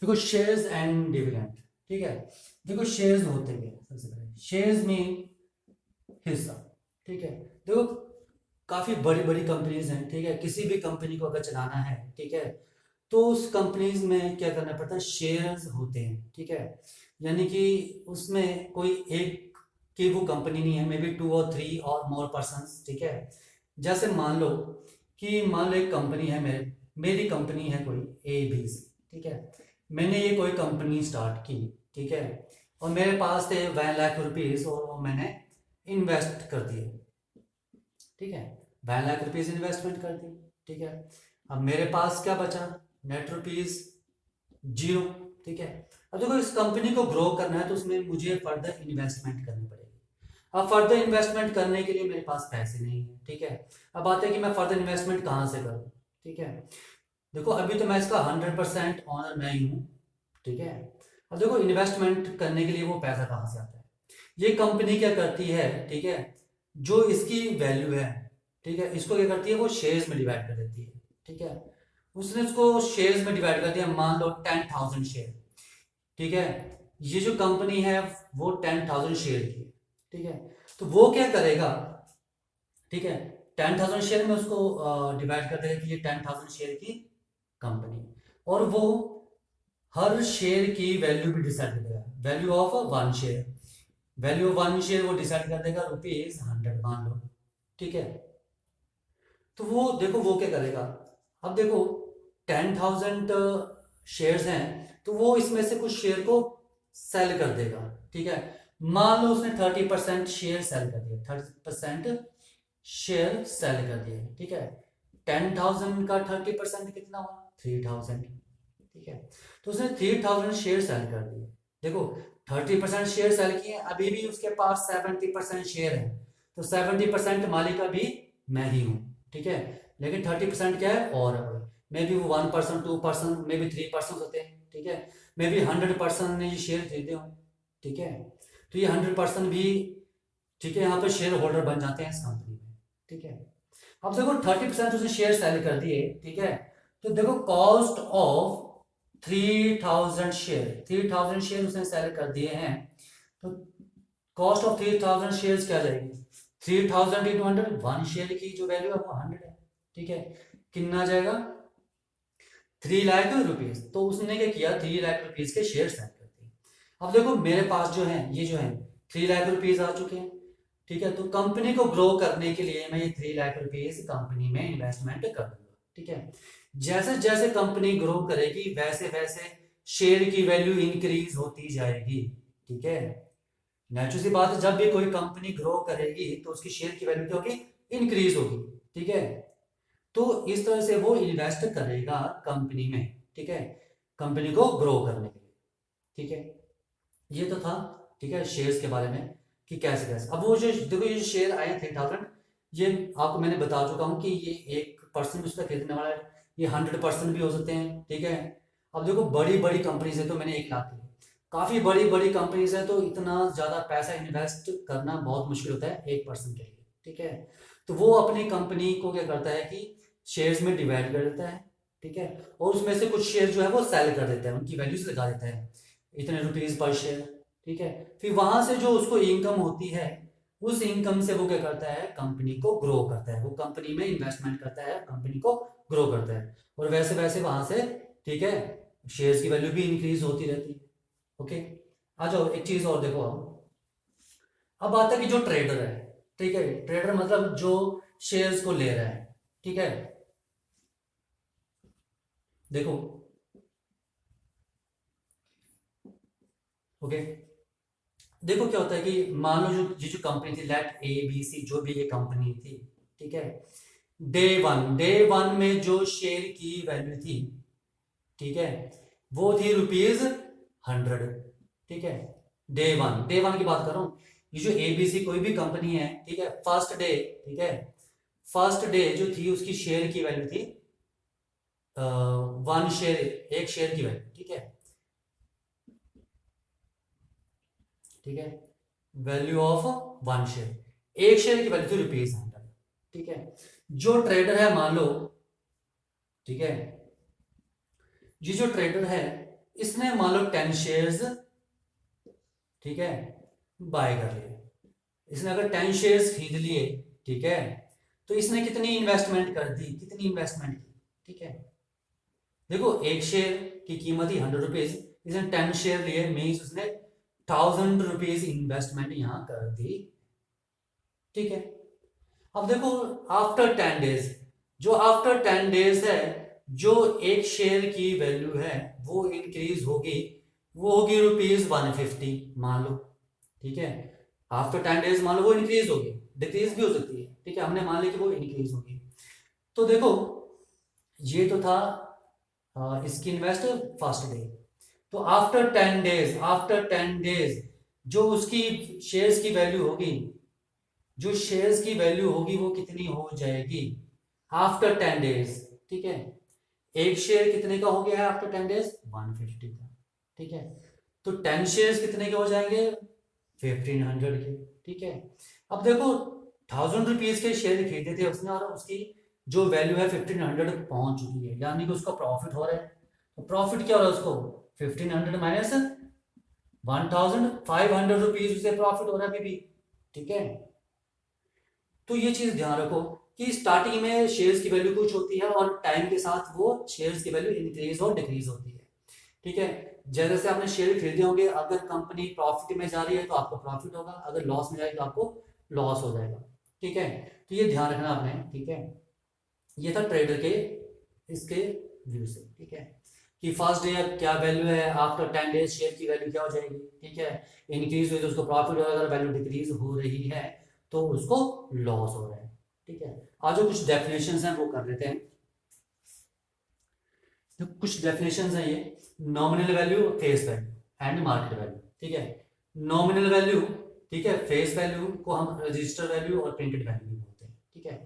देखो shares and dividend, ठीक है। देखो शेयर्स होते हैं, सबसे पहले शेयर्स मीन हिस्सा, ठीक है। देखो काफी बड़ी बड़ी कंपनीज हैं, ठीक है। किसी भी कंपनी को अगर चलाना है, ठीक है, तो उस कंपनीज में क्या करना पड़ता है, शेयर्स होते हैं, ठीक है। यानी कि उसमें कोई एक की वो कंपनी नहीं है, मे बी टू और थ्री और मोर पर्सन्स, ठीक है। जैसे मान लो एक कंपनी है, मेरी कंपनी है कोई ए बी सी, ठीक है। मैंने ये कोई कंपनी स्टार्ट की, ठीक है, और मेरे पास थे 1 लाख रुपीज और वो मैंने इन्वेस्ट कर दिए, ठीक है। 1 लाख रुपीज इन्वेस्टमेंट कर दी, ठीक है। अब मेरे पास क्या बचा, नेट रुपीज जीरो, ठीक है। अब देखो इस कंपनी को ग्रो करना है तो उसमें मुझे फर्दर इन्वेस्टमेंट करनी पड़ेगी। अब फर्दर इन्वेस्टमेंट करने के लिए मेरे पास पैसे नहीं है, ठीक है। अब बात है कि मैं फर्दर इन्वेस्टमेंट कहाँ से करूँ, ठीक है। देखो अभी तो मैं इसका 100% ऑनर मैं ही हूँ, ठीक है। अब देखो इन्वेस्टमेंट करने के लिए वो पैसा कहाँ से आता है, ये कंपनी क्या करती है, ठीक है, जो इसकी वैल्यू है, ठीक है, इसको क्या करती है, वो शेयर्स में डिवाइड कर देती है, ठीक है। उसने उसको शेयर्स में डिवाइड कर दिया, मान लो 10,000 शेयर, ठीक है। ये जो कंपनी है वो 10,000 शेयर की है, ठीक है। तो वो क्या करेगा, ठीक है, 10,000 शेयर में उसको डिवाइड कर देगा कि ये 10,000 शेयर की कंपनी, और वो हर शेयर की वैल्यू भी डिसाइड कर देगा, value of 1 share, value of 1 share वो डिसाइड कर देगा ₹100 मान लो, ठीक है। तो वो देखो वो क्या करेगा, अब देखो 10,000 शेयर्स हैं, तो वो इसमें से कुछ शेयर को सेल कर देगा, ठीक है। मान लो उसने 30% शेयर सेल कर दिया, 30% शेयर सेल कर दिए, ठीक है। 10,000 का 30% कितना हुआ, 3,000, ठीक है। तो उसने 3,000 शेयर सेल कर दिए। देखो 30% शेयर सेल किए, अभी भी उसके पास 70% शेयर है, तो 70% मालिक अभी मैं ही हूँ, ठीक है। लेकिन 30% क्या है, और मे बी वो 1%, 2%, मे बी 3% होते हैं, ठीक है। मे बी 100% ने ये शेयर खरीदे हो, ठीक है। तो ये 100% भी, ठीक है, यहाँ पर शेयर होल्डर बन जाते हैं इस कंपनी में, ठीक है। अब देखो 30% उसने शेयर सेल कर दिए, ठीक है। तो देखो कॉस्ट ऑफ 3,000 शेयर उसने सेल कर दिए हैं, तो कॉस्ट ऑफ 3,000 शेयर क्या जाएगी, 3,000 इंटू 100, 1 शेयर की जो वैल्यू है वो 100 है, ठीक है। कितना आ जाएगा, 3 लाख रुपीज। तो उसने क्या किया, 3 लाख रुपीज के शेयर सेल कर दिए। अब देखो मेरे पास जो है, ये जो है 3 लाख रुपीज आ चुके हैं, ठीक है। तो कंपनी को ग्रो करने के लिए मैं ये 3 लाख रुपीज कंपनी में इन्वेस्टमेंट कर दूंगा, ठीक है। जैसे जैसे कंपनी ग्रो करेगी वैसे वैसे शेयर की वैल्यू इंक्रीज होती जाएगी, ठीक है। नेचुरल सी बात है, जब भी कोई कंपनी ग्रो करेगी तो उसकी शेयर की वैल्यू क्या होगी, इंक्रीज होगी, ठीक है। तो इस तरह से वो इन्वेस्ट करेगा कंपनी में, ठीक है, कंपनी को ग्रो करने के लिए, ठीक है। ये तो था, ठीक है, शेयर्स के बारे में कि कैसे कैसे। अब वो जो देखो ये जो शेयर आए 3,000, ये आपको मैंने बता चुका हूँ कि ये 1% उसका खरीदने वाला है, ये 100% भी हो सकते हैं, ठीक है। अब देखो बड़ी बड़ी कंपनीज है तो मैंने 1 लाख ली, काफी बड़ी बड़ी कंपनीज है तो इतना ज्यादा पैसा इन्वेस्ट करना बहुत मुश्किल होता है 1% के लिए, ठीक है। तो वो अपनी कंपनी को क्या करता है कि शेयर्स में डिवाइड कर देता है, ठीक है, और उसमें से कुछ शेयर जो है वो सेल कर देता है, उनकी वैल्यूज लगा देता है, इतने रुपीज पर शेयर, ठीक है। फिर वहां से जो उसको इनकम होती है, उस इनकम से वो क्या करता है, कंपनी को ग्रो करता है, वो कंपनी में इन्वेस्टमेंट करता है, कंपनी को ग्रो करता है, और वैसे वैसे वहां से, ठीक है, शेयर्स की वैल्यू भी इंक्रीज होती रहती है, ओके। आ जाओ एक चीज और देखो, अब आता है कि जो ट्रेडर है, ठीक है, ट्रेडर मतलब जो शेयर्स को ले रहा है, ठीक है। देखो, ओके, देखो क्या होता है कि मान लो जो ये जो कंपनी थी, लेट ए बी सी, जो भी ये कंपनी थी, ठीक है। डे वन में जो शेयर की वैल्यू थी, ठीक है, वो थी ₹100, ठीक है। डे वन की बात कर रहा हूँ। ये जो एबीसी कोई भी कंपनी है, ठीक है, फर्स्ट डे, ठीक है, फर्स्ट डे जो थी उसकी शेयर की वैल्यू थी 1 शेयर, 1 शेयर की वैल्यू, ठीक है, ठीक है, वैल्यू ऑफ 1 शेयर, 1 शेयर की वैल्यू थी ₹100, ठीक है। जो ट्रेडर है मान लो, ठीक है, ये जो ट्रेडर है इसने मान लो 10 शेयर्स, ठीक है, बाय कर लिए। इसने अगर 10 शेयर्स खरीद लिए, ठीक है, तो इसने कितनी इन्वेस्टमेंट कर दी, कितनी इन्वेस्टमेंट की, ठीक है। देखो एक शेयर की कीमत ही 100 रुपीज, इसने 10 शेयर लिए, मीन्स उसने 1000 रुपीज इन्वेस्टमेंट यहां कर दी, ठीक है। अब देखो आफ्टर 10 डेज, जो आफ्टर 10 डेज है, जो एक शेयर की वैल्यू है वो इंक्रीज होगी, वो होगी ₹150 मान लो, ठीक है। आफ्टर 10 डेज मान लो वो इंक्रीज होगी, डिक्रीज भी हो सकती है, ठीक है, हमने मान लिया कि वो इंक्रीज होगी। तो देखो ये तो था इसकी इन्वेस्ट फर्स्ट डे। तो आफ्टर 10 डेज जो उसकी शेयर्स की वैल्यू होगी, जो शेयर्स की वैल्यू होगी वो कितनी हो जाएगी आफ्टर 10 डेज, ठीक है। एक शेयर कितने का हो गया है आफ्टर 10 डेज, 150 का, ठीक है। तो 10 शेयर्स कितने के हो जाएंगे, 1500 के, ठीक है। अब देखो 1000 रुपीज के शेयर खरीदे थे उसने, और उसकी जो वैल्यू है 1500 पहुंच चुकी है, यानी कि उसका प्रॉफिट हो रहा है। तो प्रॉफिट क्या हो रहा है उसको, 1500 माइनस 1500 रुपीज उसे प्रॉफिट हो रहा है अभी भी, ठीक है। तो ये चीज ध्यान रखो कि स्टार्टिंग में शेयर्स की वैल्यू कुछ होती है और टाइम के साथ वो शेयर्स की वैल्यू इंक्रीज और डिक्रीज होती है, ठीक है। जैसे जैसे आपने शेयर खरीदे होंगे, अगर कंपनी प्रॉफिट में जा रही है तो आपको प्रॉफिट होगा, अगर लॉस में जाएगी तो आपको लॉस हो जाएगा, ठीक है। तो ये ध्यान रखना आपने, ठीक है। ये था ट्रेडर के इसके व्यू से, ठीक है, कि फर्स्ट डे क्या वैल्यू है, आफ्टर 10 डेज शेयर की वैल्यू क्या हो जाएगी, ठीक है। इंक्रीज हुई तो उसको प्रॉफिट होगा, अगर वैल्यू डिक्रीज हो रही है तो उसको लॉस हो रहा है, ठीक है। आज जो कुछ डेफिनेशंस हैं वो कर लेते हैं। तो कुछ डेफिनेशंस हैं ये, nominal value, face value and market value, ठीक है। नॉमिनल वैल्यू, ठीक है, फेस वैल्यू को हम रजिस्टर वैल्यू और प्रिंटेड वैल्यू भी बोलते हैं, ठीक है।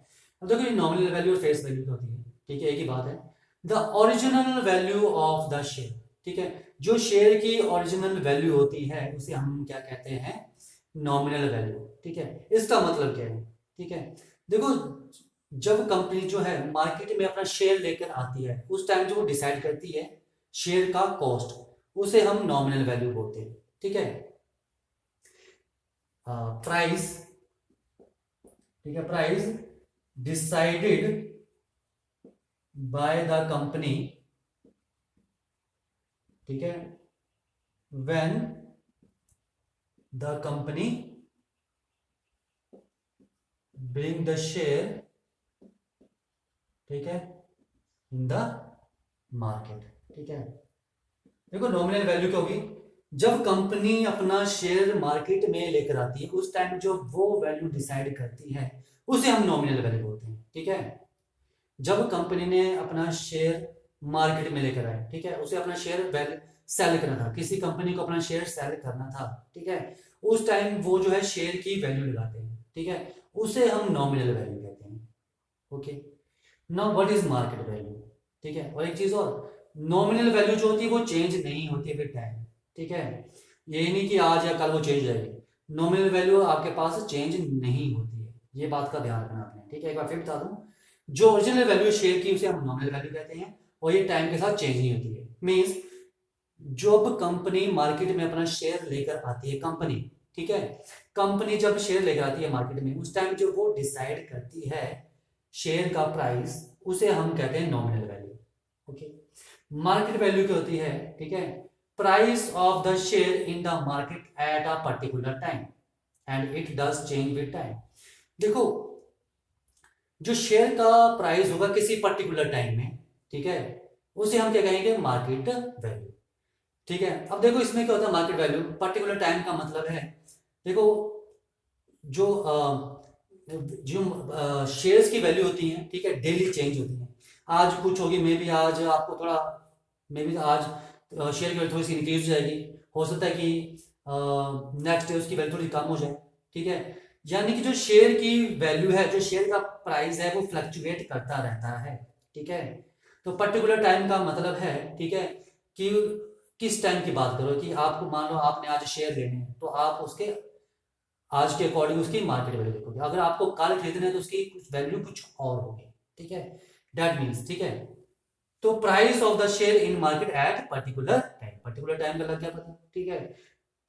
अब देखो ये नॉमिनल वैल्यू और फेस वैल्यू क्या होती है, ठीक है, एक ही बात है। The original value of the share, ठीक है, जो शेयर की ओरिजिनल वैल्यू होती है उसे हम क्या कहते हैं, नॉमिनल वैल्यू, ठीक है। इसका मतलब क्या है, ठीक है। देखो जब कंपनी जो है मार्केट में अपना शेयर लेकर आती है, उस टाइम जो वो डिसाइड करती है शेयर का कॉस्ट, उसे हम नॉमिनल वैल्यू बोलते हैं, ठीक है। प्राइस, ठीक है, price decided by the company, ठीक है, when the company bring the share, ठीक है, इन द मार्केट, ठीक है। देखो नॉमिनल वैल्यू क्या होगी, जब कंपनी अपना शेयर मार्केट में लेकर आती है उस टाइम जो वो वैल्यू डिसाइड करती है उसे हम नॉमिनल वैल्यू बोलते हैं, ठीक है। जब कंपनी ने अपना शेयर मार्केट में लेकर आए, ठीक है, उसे अपना शेयर सेल करना था, किसी कंपनी को अपना शेयर सेल करना था, ठीक है, उस टाइम वो जो है शेयर की वैल्यू लगाते हैं, ठीक है, उसे हम नॉमिनल वैल्यू कहते हैं, okay. Now what is market value, ठीक है। और एक चीज और, नॉमिनल वैल्यू जो होती है वो चेंज नहीं होती है विद टाइम, ठीक है। यही नहीं कि आज या कल वो चेंज हो जाएगी, नॉमिनल वैल्यू आपके पास चेंज नहीं होती है, ये बात का ध्यान रखना आपने, ठीक है। एक बार फिर बता दूं, जो ओरिजिनल वैल्यू शेयर की उसे हम नॉमिनल वैल्यू कहते हैं, और ये टाइम के साथ चेंज नहीं होती है। मींस जब कंपनी मार्केट में अपना शेयर लेकर आती है, कंपनी, ठीक है, कंपनी जब शेयर लेकर आती है मार्केट में उस टाइम जो वो डिसाइड करती है शेयर का प्राइस, उसे हम कहते हैं nominal value, okay. Market value क्या होती है, ठीक है, price of the share in the market at a particular time and it does change with time. देखो जो शेयर का प्राइस होगा किसी पर्टिकुलर टाइम में, ठीक है, उसे हम क्या कहेंगे, मार्केट वैल्यू, ठीक है। अब देखो इसमें क्या होता है, मार्केट वैल्यू पर्टिकुलर टाइम का मतलब है, देखो जो शेयर्स की वैल्यू होती है, ठीक है, डेली चेंज होती है। आज कुछ होगी, मे बी आज आपको थोड़ा, मे बी आज शेयर की वैल्यू थोड़ी सी इंक्रीज हो जाएगी, हो सकता है कि नेक्स्ट डे उसकी वैल्यू थोड़ी कम हो जाए, ठीक है। यानी कि जो शेयर की वैल्यू है, जो शेयर का प्राइस है वो फ्लक्चुएट करता रहता है, ठीक है। तो पर्टिकुलर टाइम का मतलब है, ठीक है, कि किस टाइम की बात करो, कि आपको मान लो आपने आज शेयर लेने हैं तो आप उसके आज के अकॉर्डिंग उसकी मार्केट वैल्यू देखोगे, अगर आपको कल खरीदना है तो उसकी कुछ वैल्यू कुछ और होगी, ठीक है। दैट मीन्स, ठीक है, तो price of the share in market at particular time, particular time का लग गया पता, ठीक है।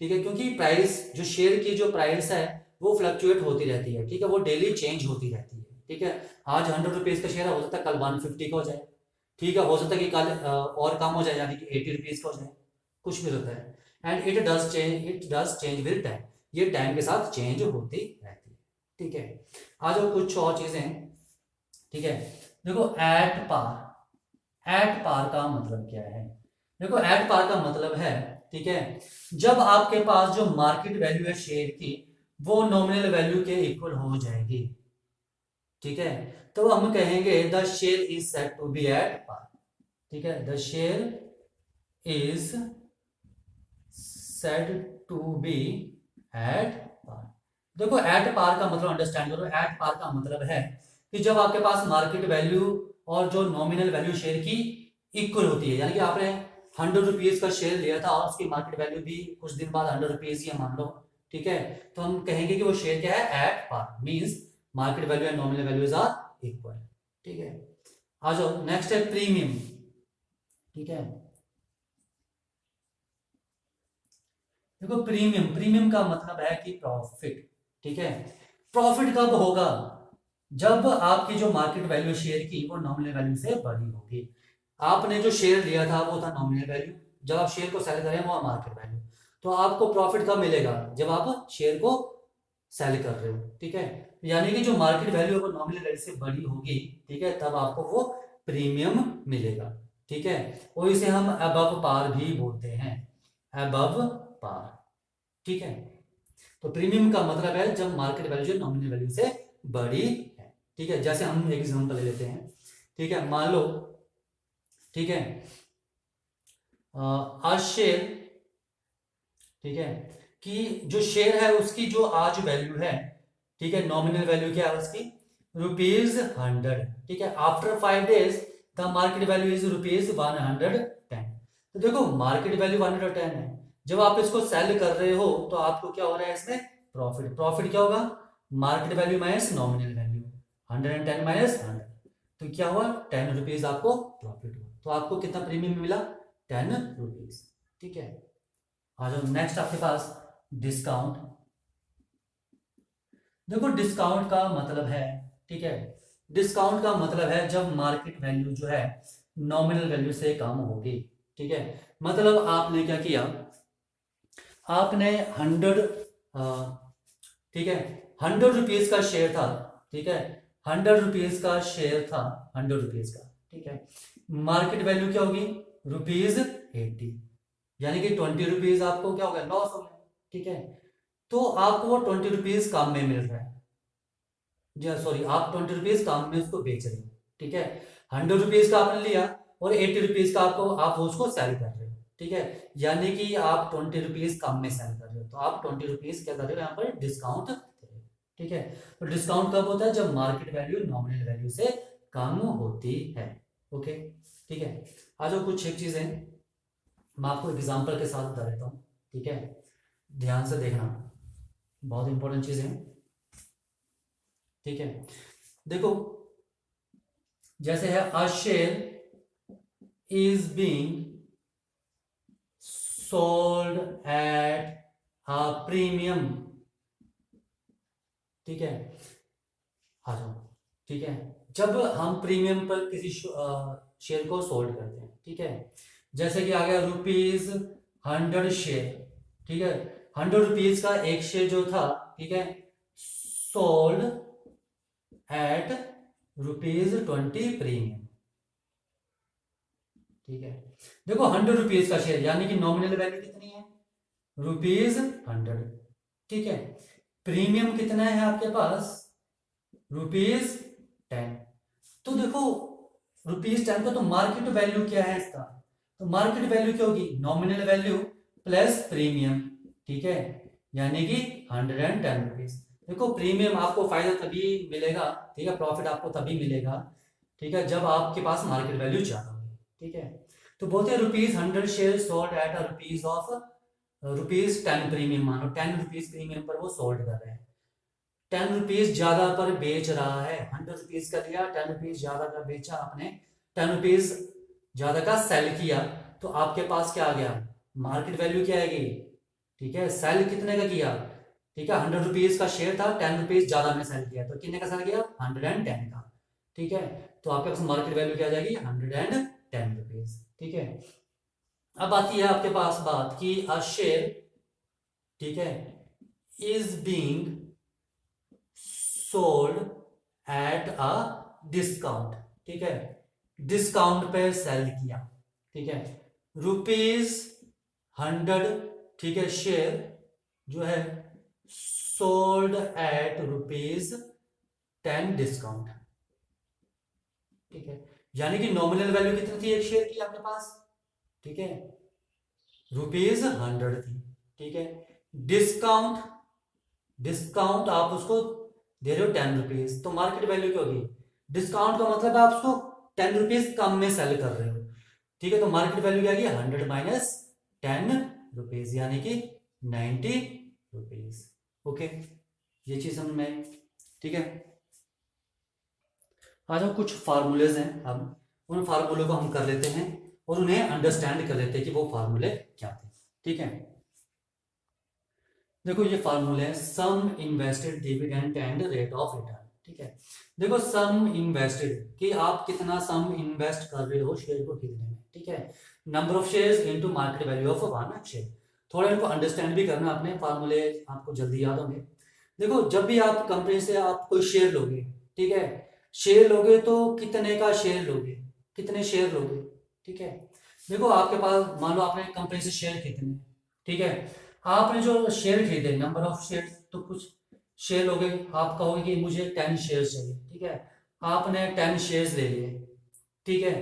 ठीक है, क्योंकि प्राइस जो शेयर की जो प्राइस है वो फ्लक्चुएट होती रहती है, ठीक है, वो डेली चेंज होती रहती है, ठीक है। आज 100 रुपीज का शेयर है, हो सकता है कल 150 का हो जाए, ठीक है, हो सकता है कि कल और कम हो जाए, यानी कि 80 रुपीज का हो जाए, कुछ भी होता है। And it does change with time, ये टाइम के साथ चेंज होती रहती है, ठीक है। आ जाओ कुछ और चीजें, ठीक है। देखो एट पार का मतलब क्या है? देखो एट पार का मतलब है, ठीक है, जब आपके पास जो मार्केट वैल्यू है शेयर की वो नॉमिनल वैल्यू के इक्वल हो जाएगी, ठीक है, तो हम कहेंगे the share is said to be at par, ठीक है, the share is said to be at par. देखो एट पार का मतलब अंडरस्टैंड करो, एट पार का मतलब है कि जब आपके पास मार्केट वैल्यू और जो नॉमिनल वैल्यू शेयर की इक्वल होती है, यानी कि आपने 100 रुपीज का शेयर लिया था और उसकी मार्केट वैल्यू भी कुछ दिन बाद 100 रुपीज ही मान लो, ठीक है, तो हम कहेंगे कि वो शेयर क्या है, at par, means market value and nominal values are equal, ठीक है। आ जाओ नेक्स्ट है प्रीमियम, ठीक है। देखो प्रीमियम का मतलब है कि प्रॉफिट, ठीक है। प्रॉफिट कब होगा? जब आपकी जो मार्केट वैल्यू शेयर की वो नॉमिनल वैल्यू से बड़ी होगी। आपने जो शेयर लिया था वो था नॉमिनल वैल्यू, जब आप शेयर को सेल करें वो मार्केट वैल्यू, तो आपको प्रॉफिट कब मिलेगा? जब आप शेयर को सेल कर रहे हो, ठीक है, यानी कि जो मार्केट वैल्यू है वो नॉमिनल वैल्यू से बड़ी होगी, ठीक है, तब आपको वो प्रीमियम मिलेगा, ठीक है, और इसे हम अबव पार भी बोलते हैं, अबव पार, ठीक है। तो प्रीमियम का मतलब है जब मार्केट वैल्यू जो नॉमिनल वैल्यू से बड़ी है, ठीक है। जैसे हम एक एग्जांपल ले लेते हैं, ठीक है, मान लो, ठीक है, आज शेयर, ठीक है, कि जो शेयर है उसकी जो आज वैल्यू है, ठीक है, नॉमिनल वैल्यू क्या है उसकी, ₹100, ठीक है, after 5 days the market value is ₹110। तो देखो मार्केट वैल्यू 110 है, जब आप इसको सेल कर रहे हो तो आपको क्या हो रहा है इसमें, प्रॉफिट। प्रॉफिट क्या होगा, market value minus nominal value, 110 minus 100, तो क्या हुआ, 10 रुपीज आपको प्रॉफिट हुआ, तो आपको कितना प्रीमियम मिला, 10 रुपीज, ठीक है। आ जाओ नेक्स्ट आपके पास डिस्काउंट। देखो डिस्काउंट का मतलब है, ठीक है, डिस्काउंट का मतलब है जब मार्केट वैल्यू जो है नॉमिनल वैल्यू से कम होगी, ठीक है। मतलब आपने क्या किया, आपने 100, ठीक है, 100 रुपीज का शेयर था, ठीक है, 100 रुपीज का शेयर था, 100 रुपीज का, ठीक है, मार्केट वैल्यू क्या होगी, ₹80, यानी कि 20 रुपीज आपको क्या हो गया, लॉस हो गया, ठीक है, तो आपको वो 20 रुपीज कम में मिल रहा है, जी सॉरी, आप 20 रुपीज कम में उसको बेच रहे हो, ठीक है, 100 रुपीज का आपने लिया और 80 रुपीज का आपको आप उसको सेल कर रहे हो, ठीक है, यानी कि आप 20 रुपीज कम में सेल कर रहे हो, तो आप 20 रुपीज क्या कर रहे हो, यहाँ पर डिस्काउंट दे रहे हो, ठीक है। तो डिस्काउंट कब होता है, जब मार्केट वैल्यू नॉमिनल वैल्यू से कम होती है, ओके, ठीक है। आ जाओ कुछ एक चीजें मैं आपको एग्जाम्पल के साथ बता देता हूँ, ठीक है, ध्यान से देखना, बहुत इंपॉर्टेंट चीज है, ठीक है। देखो जैसे है a share is being sold at a premium, ठीक है, आ जाओ, ठीक है, जब हम प्रीमियम पर किसी शेयर को सोल्ड करते हैं, ठीक है, जैसे कि आ गया ₹100 शेयर, ठीक है, 100 रुपीज का एक शेयर जो था, ठीक है, सोल्ड एट ₹20 प्रीमियम, ठीक है। देखो 100 रुपीज का शेयर यानी कि नॉमिनल वैल्यू कितनी है, ₹100, ठीक है, प्रीमियम कितना है आपके पास, ₹10। तो देखो ₹10 का तो मार्केट वैल्यू क्या है इसका, तो मार्केट वैल्यू क्या होगी, नॉमिनल वैल्यू प्लस प्रीमियम, ठीक है, यानी कि 110 रुपीज। देखो प्रीमियम आपको फायदा तभी मिलेगा, ठीक है, प्रॉफिट आपको तभी मिलेगा, ठीक है, जब आपके पास मार्केट वैल्यू ज्यादा होगी, ठीक है। तो बोलते हैं ₹100 share sold at a rupees of ₹10 premium, मानो 10 रुपीज प्रीमियम पर वो सोल्ड कर रहे हैं, 10 रुपीज ज्यादा पर बेच रहा है, 100 रुपीज का लिया, 10 रुपीज ज्यादा का बेचा आपने, 10 रुपीज ज्यादा का सेल किया, तो आपके पास क्या आ गया, मार्केट वैल्यू क्या आएगी, ठीक है, सेल कितने का किया, ठीक है, 100 रुपीज का शेयर था, 10 रुपीज ज्यादा में सेल किया, तो कितने का सेल किया, 110 का, ठीक है, तो आपके पास मार्केट वैल्यू क्या आ जाएगी, 110 रुपीज, ठीक है। अब आती है आपके पास बात कि अ शेयर, ठीक है, is being sold at a discount, ठीक है, डिस्काउंट पे सेल किया, ठीक है, ₹100, ठीक है, शेयर जो है सोल्ड एट ₹10 डिस्काउंट, ठीक है, यानी कि नॉमिनल वैल्यू कितनी थी एक शेयर की आपके पास, ठीक है, ₹100 थी, ठीक है, डिस्काउंट, डिस्काउंट आप उसको दे रहे हो 10 रुपीज, तो मार्केट वैल्यू क्या होगी, डिस्काउंट का मतलब आप उसको 10 रुपीज कम में सेल कर रहे हो, ठीक है, तो मार्केट वैल्यू क्या आ गई, 100 माइनस 10 रुपीज, यानी कि 90 रुपीज, ओके, ये चीज समझ में आई, ठीक है। आज हम कुछ फार्मूलेज हैं, हम उन फार्मूलों को हम कर लेते हैं और उन्हें अंडरस्टैंड कर लेते हैं कि वो फार्मूले क्या थे, ठीक है। देखो ये फार्मूला है sum invested dividend and rate of return, ठीक है, देखो सम इन्वेस्टेड कि आप कितना सम इन्वेस्ट कर रहे हो शेयर को खरीदने में, ठीक है, number of shares into market value of one share, थोड़ा इनको अंडरस्टैंड भी करना, अपने फार्मूले आपको जल्दी याद होंगे। देखो जब भी आप कंपनी से आप कोई शेयर लोगे, ठीक है, शेयर लोगे तो कितने का शेयर लोगे, कितने शेयर लोगे, ठीक है, देखो आपके पास मान लो आपने कंपनी से शेयर खरीदने, ठीक है, आपने जो शेयर खरीदे नंबर ऑफ शेयर, तो कुछ शेयर लोगे, आप कहोगे कि मुझे 10 शेयर चाहिए, ठीक है, आपने 10 शेयर्स ले लिए, ठीक है,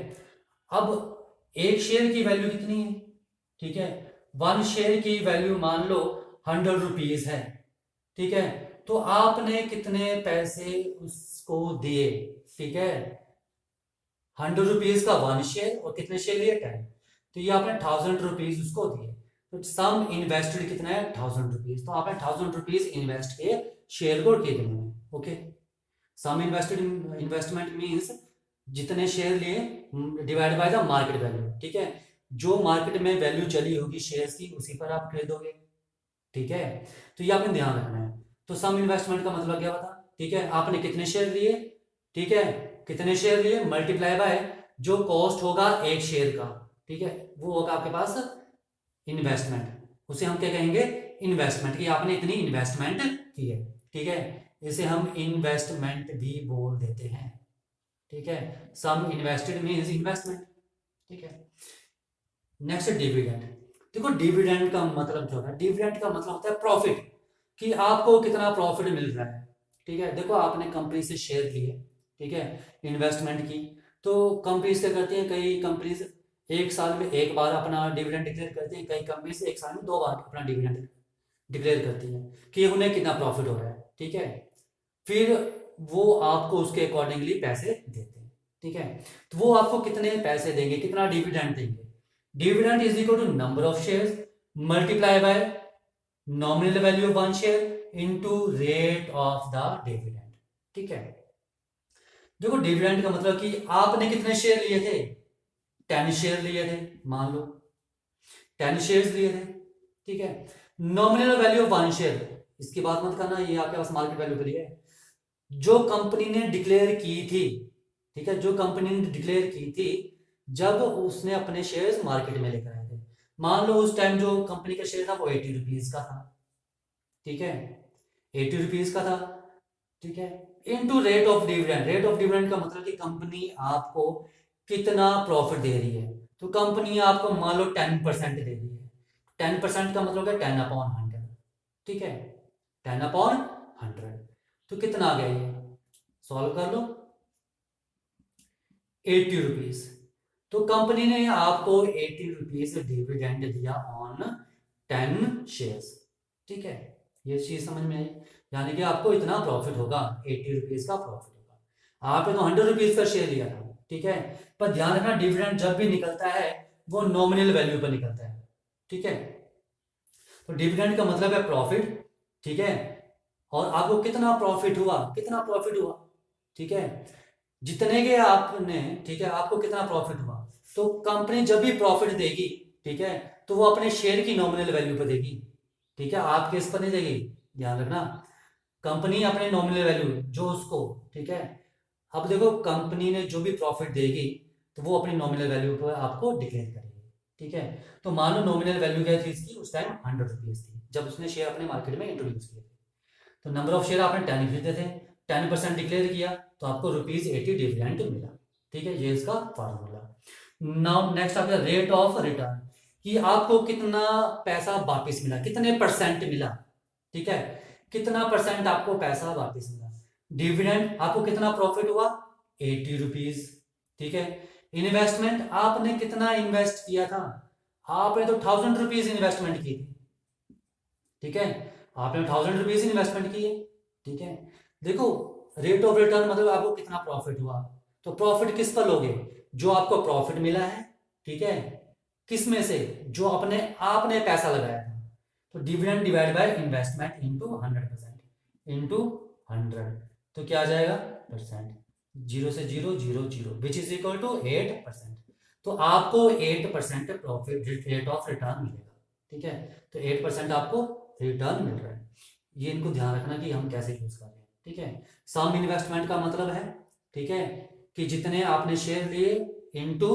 अब एक शेयर की वैल्यू कितनी है, ठीक है, वन शेयर की वैल्यू मान लो 100 रुपीज है, ठीक है, तो आपने कितने पैसे उसको दिए, ठीक है, 100 रुपीज का वन शेयर और कितने शेयर लिए 10, तो ये आपने 1000 रुपीज उसको दिए, तो सम इन्वेस्टेड कितना है 1000 रुपीज, तो आपने 1000 रुपीज इन्वेस्ट किए शेयर को खरीदने में, ओके, सम इन्वेस्टेड इन्वेस्टमेंट मींस जितने शेयर लिए divide by the market value, ठीक है, जो मार्केट में वैल्यू चली होगी शेयर्स की उसी पर आप खरीदोगे, ठीक है, तो ये आपने ध्यान रखना है। तो सम इन्वेस्टमेंट का मतलब क्या बता, ठीक है, आपने कितने शेयर लिए, ठीक है, कितने शेयर लिए मल्टीप्लाई बाय जो कॉस्ट होगा एक शेयर का, ठीक है, वो होगा आपके पास इन्वेस्टमेंट, उसे हम क्या कहेंगे, इन्वेस्टमेंट, कि आपने इतनी इन्वेस्टमेंट की है, ठीक है, इसे हम इन्वेस्टमेंट भी बोल देते हैं, ठीक है, सम इन्वेस्टेड मींस इन्वेस्टमेंट, ठीक है। नेक्स्ट डिविडेंड, देखो डिविडेंड का मतलब जो है, डिविडेंड का मतलब होता है प्रॉफिट, कि आपको कितना प्रॉफिट मिल रहा है, ठीक है, देखो आपने कंपनी से शेयर लिए, ठीक है, इन्वेस्टमेंट की, तो कंपनीज क्या करती हैं, कई कंपनीज एक साल में एक बार अपना डिविडेंड डिक्लेयर करती हैं, कई कंपनीज एक साल में 2 बार अपना डिविडेंड डिक्लेयर करती हैं कि उन्हें कितना प्रॉफिट हो रहा है, ठीक है, फिर वो आपको उसके अकॉर्डिंगली पैसे देते हैं, ठीक है, तो वो आपको कितने पैसे देंगे, कितना डिविडेंड देंगे, dividend is equal to number of shares multiply by nominal value of one share into rate of the dividend, ठीक है, देखो डिविडेंड का मतलब कि आपने कितने शेयर लिए थे, 10 शेयर लिए थे, मान लो 10 शेयर्स लिए थे, ठीक है, nominal value of one share, इसकी बात मत करना, ये आपके पास मार्केट वैल्यू के लिए है, जो कंपनी ने डिक्लेयर की थी, ठीक है, जो कंपनी ने डिक्लेयर की थी जब उसने अपने शेयर्स मार्केट में लेकर आए थे, मान लो उस टाइम जो कंपनी का शेयर था वो 80 रुपीज का था, ठीक है, 80 रुपीज का था, ठीक है, into rate of dividend, rate of dividend का मतलब कि कंपनी आपको कितना प्रॉफिट दे रही है, तो कंपनी आपको मान लो 10% दे रही है, 10% का मतलब है 10/100, ठीक है, 10/100, तो कितना आ गया ये, सॉल्व कर लो, 80 रुपीज, तो कंपनी ने आपको 80 रुपीज डिविडेंड दिया ऑन 10 शेयर्स, ठीक है, ये चीज समझ में आई, यानी कि आपको इतना प्रॉफिट होगा, 80 रुपीज का प्रॉफिट होगा, आपने तो 100 रुपीज का शेयर लिया था, ठीक है, पर ध्यान रखना डिविडेंड जब भी निकलता है वो नॉमिनल वैल्यू पर निकलता है, ठीक है, तो डिविडेंड का मतलब है प्रॉफिट, ठीक है, और आपको कितना प्रॉफिट हुआ, कितना प्रॉफिट हुआ, ठीक है, जितने के आपने, ठीक है, आपको कितना प्रॉफिट हुआ, तो कंपनी जब भी प्रॉफिट देगी, ठीक है, तो वो अपने शेयर की नॉमिनल वैल्यू पर देगी, ठीक है, आपके इस पर नहीं देगी, ध्यान रखना। कंपनी अपने नॉमिनल वैल्यू जो उसको, ठीक है, अब देखो कंपनी ने जो भी प्रॉफिट देगी तो वो अपनी नॉमिनल वैल्यू पर आपको डिक्लेयर करेगी, ठीक है। तो मान लो नॉमिनल वैल्यू क्या थी इसकी, उस टाइम 100 रुपीज थी जब उसने शेयर अपने मार्केट में इंट्रोड्यूस किए थे। तो नंबर ऑफ शेयर आपने 10 खरीदे थे, 10% डिक्लेयर किया तो आपको ₹80 डिविडेंड मिला, ठीक है, ये इसका फार्मूला। नाउ नेक्स्ट आपका रेट ऑफ रिटर्न, कि आपको कितना पैसा वापस मिला, कितने परसेंट मिला, ठीक है, कितना परसेंट आपको पैसा वापस मिला। डिविडेंड आपको कितना प्रॉफिट हुआ, ₹80, ठीक है। इन्वेस्टमेंट आपने कितना इन्वेस्ट किया था, आपने तो ₹1000 इन्वेस्टमेंट की थी, ठीक है, आपने ₹1000 इन्वेस्टमेंट की है, ठीक है। देखो रेट ऑफ रिटर्न मतलब आपको कितना प्रॉफिट हुआ, तो प्रॉफिट किस पर लोगे, जो आपको प्रॉफिट मिला है, ठीक है, किस में से, जो अपने आपने पैसा लगाया था। तो dividend divide by investment into 100% into 100, तो क्या आ जाएगा परसेंट, 0 से 0 0 0 विच इज इक्वल टू 8%। तो आपको 8% प्रॉफिट रेट ऑफ रिटर्न मिलेगा, ठीक है। तो 8% आपको रिटर्न मिल रहा है। ये इनको ध्यान रखना कि हम कैसे यूज कर रहे हैं, ठीक है। सम इन्वेस्टमेंट का मतलब है, ठीक है, कि जितने आपने शेयर लिए into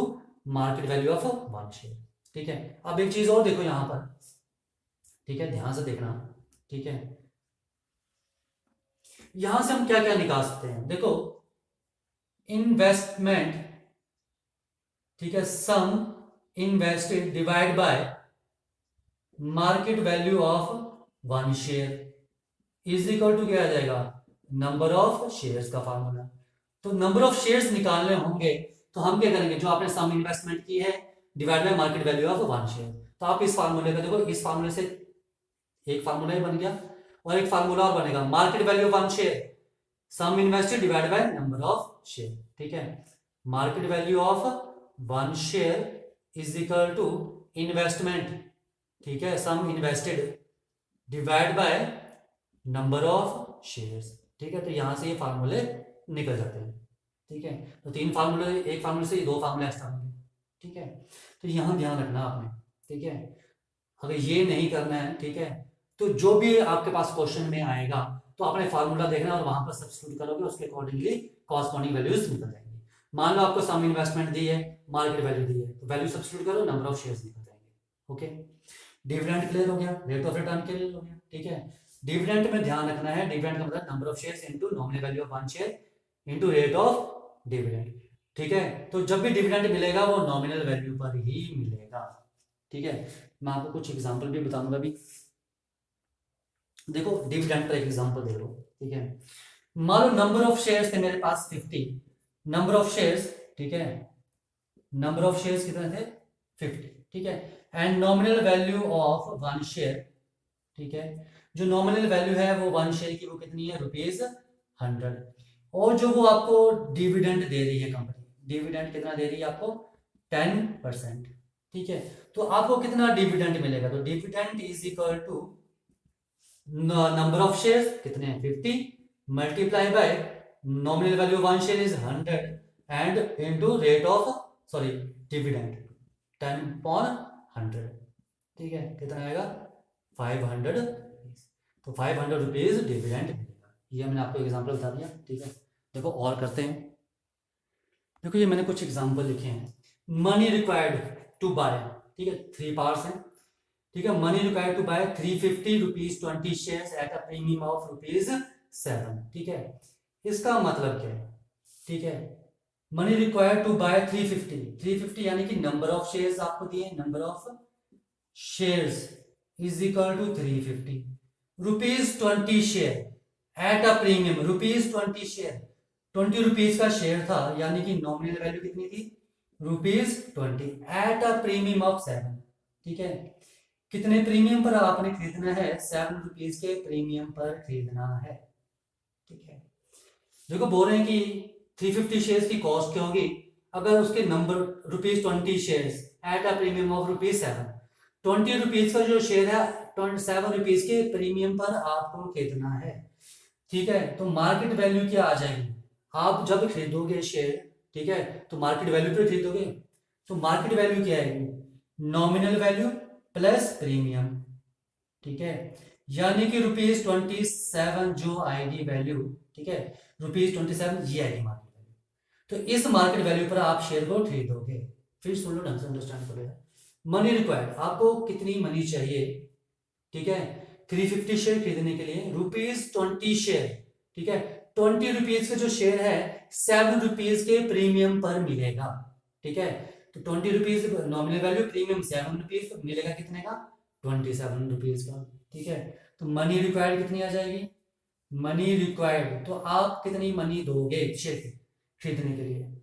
market value of 1 share, ठीक है। अब एक चीज और देखो यहां पर, ठीक है, ध्यान से देखना, ठीक है, यहां से हम क्या क्या निकाल सकते हैं, देखो इन्वेस्टमेंट, ठीक है, sum invested divide by market value of 1 share is equal to क्या आ जाएगा, नंबर ऑफ शेयर्स का फार्मूला। तो नंबर ऑफ शेयर्स निकालने होंगे तो हम क्या करेंगे, जो आपने सम इन्वेस्टमेंट की है divide by market value of 1 share. तो आप इस फार्मूले का देखो, इस फार्मूले से एक फार्मूला ही बन गया और एक फार्मूला और बनेगा, market value of 1 share sum invested divide by number of share, ठीक है। Market value of 1 share is equal to investment, ठीक है, sum invested divide by number of shares, ठीक है। तो यहां से ये फार्मूले निकल जाते हैं, ठीक है। तो 3 फार्मूले, एक फार्मूले से 2 फार्मूले एक्स्ट्रा होंगे, ठीक है। तो यहां ध्यान रखना आपने, ठीक है। अगर ये नहीं करना है, ठीक है, तो जो भी आपके पास क्वेश्चन में आएगा तो आपने फार्मूला देखना और वहां पर सब्स्टिट्यूट करोगे, उसके अकॉर्डिंगली कॉरस्पॉन्डिंग वैल्यूज निकल जाएंगी। मान लो आपको सम इन्वेस्टमेंट दी है, मार्केट वैल्यू दी है, तो वैल्यू सब्स्टिट्यूट करो, नंबर ऑफ शेयर्स निकल जाएंगे, ओके। डिविडेंड क्लियर हो गया, रेट ऑफ रिटर्न क्लियर हो गया, ठीक है। डिविडेंड में ध्यान रखना है, डिविडेंड का मतलब number of shares into nominal value of 1 share into rate of dividend, ठीक है। तो जब भी डिविडेंड मिलेगा वो नॉमिनल वैल्यू पर ही मिलेगा, ठीक है। मैं आपको कुछ एग्जांपल भी बताऊंगा अभी, देखो डिविडेंड पर एक एग्जांपल दे लो, ठीक है। मान लो नंबर ऑफ शेयर्स थे मेरे पास 50, नंबर ऑफ शेयर्स, ठीक है, नंबर ऑफ शेयर्स कितने थे 50, ठीक है, and nominal value of 1 share, ठीक है, जो नॉमिनल वैल्यू है वो 1 शेयर की वो कितनी है, ₹100, और जो वो आपको डिविडेंड दे रही है कंपनी, डिविडेंड कितना दे रही है आपको 10%, ठीक है। तो आपको कितना डिविडेंड मिलेगा, तो dividend is equal to number of shares कितने हैं 50 multiply by nominal value 1 share is 100 and into rate of sorry dividend 10/100, ठीक है, कितना आएगा 500 रुपीज। तो 500 रुपीज डिविडेंड मिलेगा। ये मैंने आपको एग्जांपल बता दिया, ठीक है। देखो और करते हैं, देखो ये मैंने कुछ एग्जांपल लिखे हैं। मनी रिक्वायर्ड टू बाय, ठीक है, 3 पार्ट्स हैं, ठीक है। Money required to buy 350 rupees 20 shares at a premium of ₹7, ठीक है। इसका मतलब क्या है, ठीक है, मनी रिक्वायर्ड टू बाय 350 यानी कि नंबर ऑफ शेयर्स आपको दिए, number of shares is equal to 350 ₹20 share at a premium ₹20 share, 20 rupees का शेयर था यानी कि नॉमिनल वैल्यू कितनी थी ₹20 एट अ प्रीमियम ऑफ 7, ठीक है। कितने प्रीमियम पर आपने खरीदना है, ₹7 के प्रीमियम पर खरीदना है, ठीक है। देखो बोल रहे हैं कि 350 शेयर्स की कॉस्ट क्या होगी, अगर उसके number ₹20 shares at a premium of ₹7, 20 rupees का जो शेयर है 27 रुपीज के प्रीमियम पर आपको खरीदना है, ठीक है। तो मार्केट वैल्यू क्या आ जाएगी, आप जब खरीदोगे शेयर, ठीक है, तो मार्केट वैल्यू पर खरीदोगे, तो मार्केट वैल्यू क्या आएगी, नॉमिनल वैल्यू प्लस प्रीमियम, ठीक है, यानी कि ₹27 जो आईडी वैल्यू, ठीक है, ₹27 ये आएगी मार्केट वैल्यू। तो इस मार्केट वैल्यू पर आप शेयर को खरीदोगे। फिर सुन लो ढंग से, अंडरस्टैंड करेगा। मनी रिक्वायर्ड, आपको कितनी मनी चाहिए, ठीक है, 350 शेयर खरीदने के लिए, ₹20 शेयर, ठीक है, ₹20 का जो शेयर है ₹7 के प्रीमियम पर मिलेगा, ठीक है। तो ₹20 नॉमिनल वैल्यू, प्रीमियम ₹7, तो मिलेगा कितने का, ₹27 का, ठीक है। तो मनी रिक्वायर्ड कितनी आ जाएगी, मनी रिक्वायर्ड, तो आप कितनी मनी दोगे शेयर खरीदने के लिए,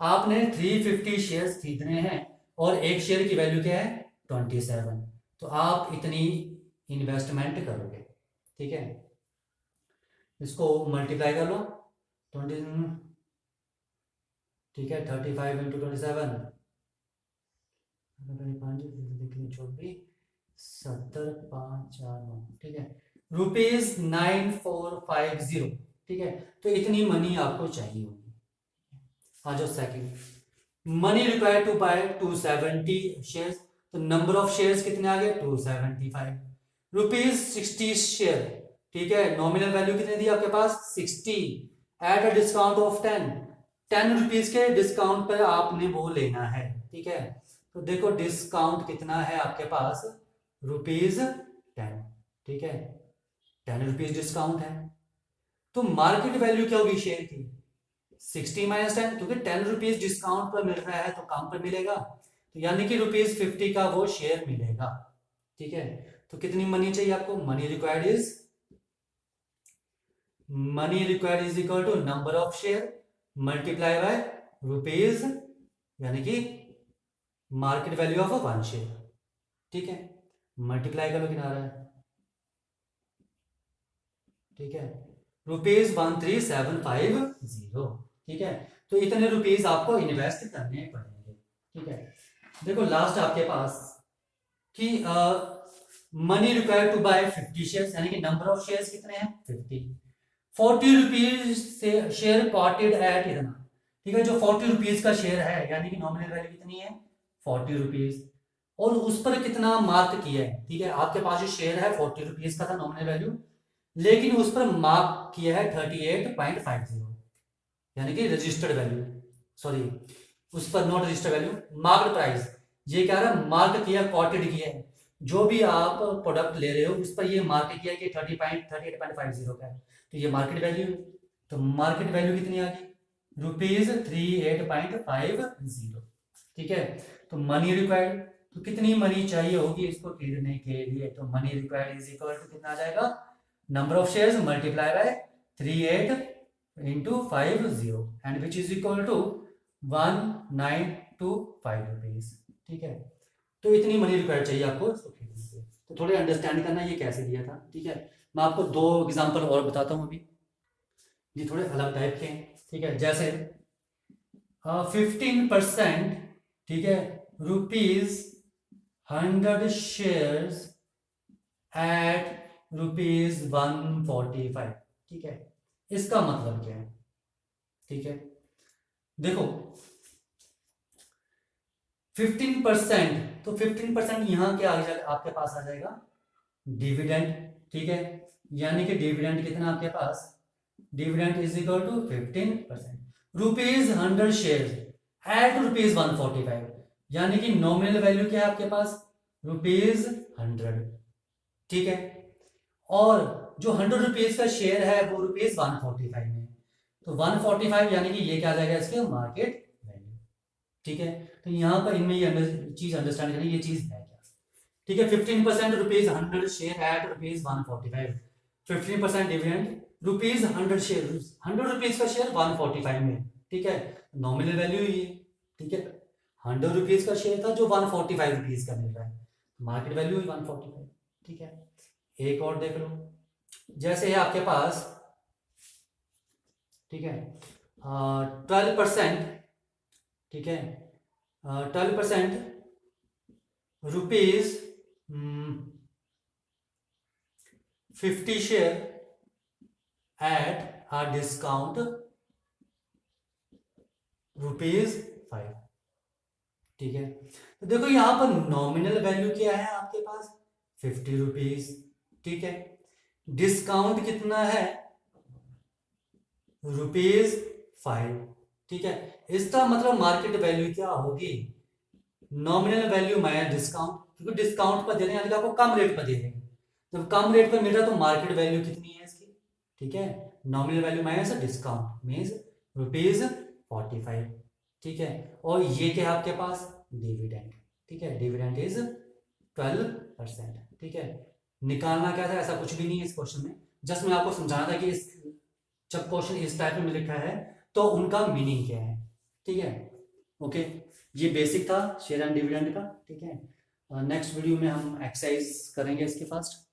आपने 350 शेयर खरीदने हैं और एक शेयर की वैल्यू क्या है 27, तो आप इतनी इन्वेस्टमेंट करोगे, ठीक है। इसको मल्टीप्लाई कर लो 20, ठीक है, 35 इंटू 27, 70, 5, 4, 9, ठीक है, ₹9450, ठीक है। तो इतनी मनी आपको चाहिए होगी। आ जाओ second, money required to buy 270 shares, तो नंबर ऑफ शेयर्स कितने आ गए 275, ₹60 शेयर, ठीक है, नॉमिनल वैल्यू कितने दी आपके पास 60, एट अ डिस्काउंट ऑफ 10 के डिस्काउंट पर आपने वो लेना है, ठीक है। तो देखो डिस्काउंट कितना है आपके पास ₹10, ठीक है, ₹10 डिस्काउंट है। तो मार्केट वैल्यू क्या होगी शेयर की 60 माइनस 10, क्योंकि ₹10 डिस्काउंट पर मिल रहा है तो कम पर मिलेगा, तो यानी कि ₹50 का वो शेयर मिलेगा, ठीक है। तो कितनी मनी चाहिए आपको, money required is equal to number of share multiply by rupees, यानी कि मार्केट वैल्यू ऑफ 1 शेयर, ठीक है, मल्टीप्लाई करो किनारा है, ठीक है, ₹13,750, ठीक है। तो इतने रुपीज आपको इन्वेस्ट करने पड़ेंगे, ठीक है। देखो लास्ट आपके पास कि money required to buy 50 shares, यानी कि नंबर ऑफ शेयर्स कितने हैं 50, ₹40 से शेयर कॉटेड एट इतना, ठीक है, जो ₹40 का शेयर है, यानी कि नॉमिनल वैल्यू कितनी है ₹40, और उस पर कितना मार्क किया है, ठीक है, आपके पास जो शेयर है ₹40 का था नॉमिनल वैल्यू, लेकिन उस पर मार्क किया है 38.50, यानी कि रजिस्टर्ड वैल्यू, सॉरी उस पर not registered value, marked price, ये क्या है मार्क किया कॉटेड किया है, जो भी आप प्रोडक्ट ले रहे हो उस पर ये मार्क किया कि 38.50 का है, तो ये मार्केट वैल्यू, तो मार्केट वैल्यू कितनी आ गई ₹38.50, ठीक है। तो मनी रिक्वायर्ड, तो कितनी मनी चाहिए होगी इसको खरीदने के लिए, तो money required is equal to कितना आ जाएगा, number of shares multiply by 38 into 50 and which is equal to 1925 rupees, ठीक है। तो इतनी मनी रिक्वायर्ड चाहिए आपको इसको खरीदने के लिए। तो थोड़े अंडरस्टैंड करना ये कैसे दिया था, ठीक है। मैं आपको 2 एग्जांपल और बताता हूँ अभी, ये थोड़े अलग टाइप के हैं, ठीक है। जैसे 15%, ठीक है, ₹100 शेयर्स एट ₹145, ठीक है। इसका मतलब क्या है, ठीक है, देखो 15%, तो 15% यहां क्या आ जाएगा आपके पास आ जाएगा डिविडेंड, ठीक है, यानी कि डिविडेंड कितना आपके पास, dividend is equal to 15%, ₹100 share at ₹145, यानी कि नॉमिनल वैल्यू क्या है आपके पास ₹100, ठीक है, और जो ₹100 का शेयर है वो ₹145 में, तो 145 यानी कि ये क्या आ जाएगा इसके मार्केट वैल्यू, ठीक है। तो यहां पर इनमें ये चीज अंडरस्टैंड करें ये चीज है क्या, ठीक है। 15% ₹100 शेयर एट ₹145, 15% डिविडेंड ₹100 शेयर, ₹100 का शेयर 145 में, ठीक है, नॉमिनल वैल्यू ये, ठीक है, ₹100 का शेयर था जो ₹145 का मिल रहा है, मार्केट वैल्यू 145, ठीक है। एक और देख लो, जैसे है आपके पास, ठीक है, 12%, ठीक है, 12% rupees 50 share eight a discount ₹5, ठीक है। तो देखो यहाँ पर नॉमिनल वैल्यू क्या है आपके पास 50 रुपीज, ठीक है। डिस्काउंट कितना है ₹5, ठीक है। इसका मतलब मार्केट वैल्यू क्या होगी, नॉमिनल वैल्यू माइनस डिस्काउंट, क्योंकि डिस्काउंट पर दे रहे हैं आपको कम रेट पर दे रहे हैं, जब कम रेट पर मिल रहा है तो मार्केट वैल्यू कितनी है इसकी, ठीक है। Nominal value minus discount means ₹45, ठीक है। और ये क्या है आपके पास डिविडेंड, ठीक है। डिविडेंड इज 12%, ठीक है। निकालना क्या था, ऐसा कुछ भी नहीं है इस क्वेश्चन में, जस्ट मैं आपको समझाना था कि इस जब क्वेश्चन इस टाइप में लिखा है तो उनका मीनिंग क्या है, ठीक है। ओके, ये बेसिक था शेयर एंड डिविडेंड का, ठीक है। नेक्स्ट वीडियो में हम एक्सरसाइज करेंगे इसके फर्स्ट।